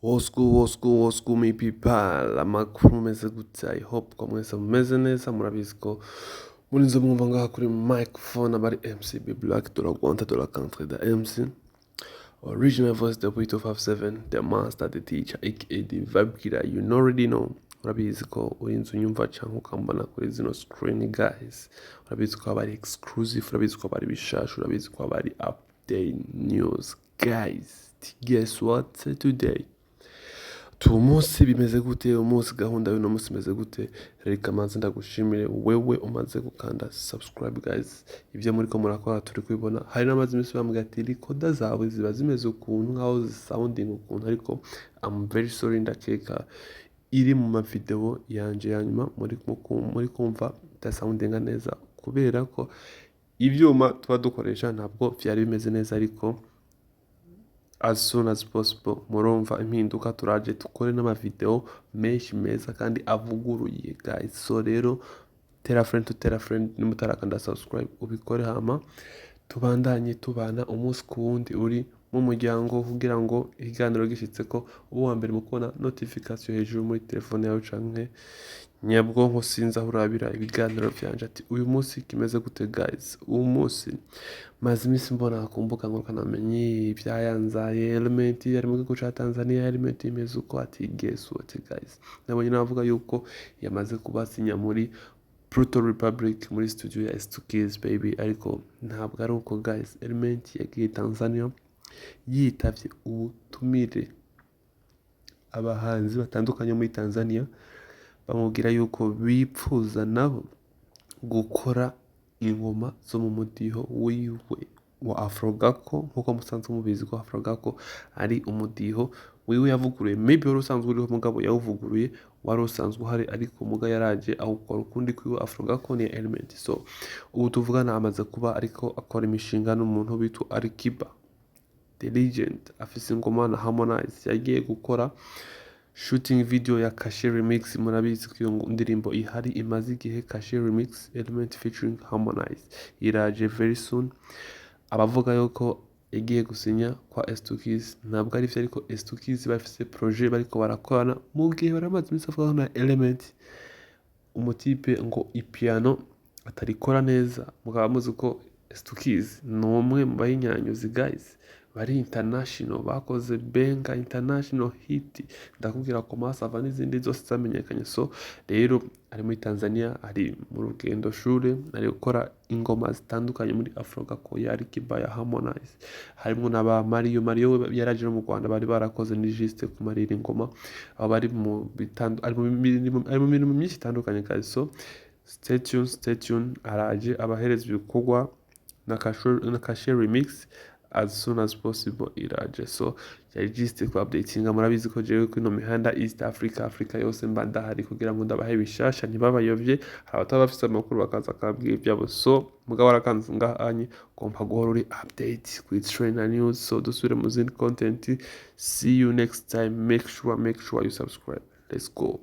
What's good, me people? Amakuru meze gute? I hope ko mwese mumeze neza, murabizi ko murinze mwumva ngaha kuri microphone abari MCB Black turagwanta turakantre da MC. Original voice the Pluto 57, the master, the teacher, aka the vibe killer, you already know. Murabizi ko urinze unyumva cyangwa ukambana kuri zino screen guys. Murabizi ko abari exclusive, murabizi ko abari bishashu, murabizi ko abari update news guys. Guess what today? Umunsi bimeze gute, umunsi gahunda y'uno munsi imeze gute? Reka manze ndagushimire wewe umaze gukanda subscribe guys. Ibyo muri ko murakora turi kubibona. Hari n'amazi imisi bambwira ati rekoda zawe ziba zimeze ukuntu nkaho zisounding ukuntu, ariko I'm very sorry, ndakeka iri mu mavideo yanje yanyuma muri kumva itasoundinga neza kubera ko ivyuma tuba dukoresha ntabwo byari bimeze neza, ariko as soon as possible murumva impinduka, turaje tukore n'amavideo menshi meza kandi avuguruye guys. So rero tera friend nimutarakanda subscribe ubikore, hama tubandanye tubana umunsi ku wundi uri mu muryango kugira ngo ikiganiro gishitse ko ubu wa mbere mu kubona notification hejuru muri telefone yawe canke nyabwonko, sinza urabira ibiganiro vyanje ati uyu munsi kimeze gute guys. Uyu munsi maze imisi mbona ku mbuga ngurukanabumenyi ibyayanzaye element yari mu gihugu ca Tanzania, element imeze uko ati guess what guys. Nabonye navuga yuko yamaze kubasinya muri Pluto Republic muri studio ya S2KIZZY baby, ariko ntabwo ari uko guys. Element yagiye Tanzania yitavye ubutumire abahanzi batandukanye muri Tanzania, bamubwira yuko bipfuza nabo gukora ingoma zo mu mudiho wiwe wa Afrogako, nkuko musanzwe mubizi ko Afrogako ari umudiho wiwe yavuguruye. Maybe wari usanzwe uriho mugabo yawuvuguruye, wari usanzwe uhari ariko muga yaraje awukora ukundi kwiwe. Afrogako ni element. So ubu tuvugana amaze kuba ariko akora imishinga n'umuntu bitu Alikiba the legend, afise ingoma na Harmonize. Yagiye gukora shooting video ya Kashe remix. Murabizi ko iyo ndirimbo ihari imaze igihe. Kashe remix element featuring Harmonize iraje very soon. Abavuga yuko yagiye gusinya kwa S2KIZZY ntabwo ari vyo, ariko S2KIZZY bafise projet bariko barakorana mu gihe baramaze imisi bavuga na element umutipe ngo ipiano atarikora neza. Mukaba muzi ko S2KIZZY ni umwe mu bayinyanyuzi guys, bari international, bakoze benga international hit, ndakubwira ko masava n'izindi zose zamenyekanye. So rero ari muri Tanzania, ari mu rugendo shure, ari gukora ingoma zitandukanye muri Afrogako ya Alikiba ya Harmonize. Harimo n'aba Mario yaraje no mu Rwanda, bari barakoze ni juste kumarira ingoma, abo bari mu bintu myinshi itandukanye guys. So stay tuned, araje abahereza ibikorwa na Kashe remix as soon as possible iraje. So yari just ku updatinga. Murabizi ko jewe kuri no mihanda East Africa yose mba ndahari kugira ngo ndabahe bishasha ntibabayovye, hari abataba bafise amakuru bakaza akabwira ivyabo. So mugabo arakanze ngahanye kompa guhora uri update ku trainer news. So dusubire mu zindi content. See you next time. Make sure you subscribe. Let's go.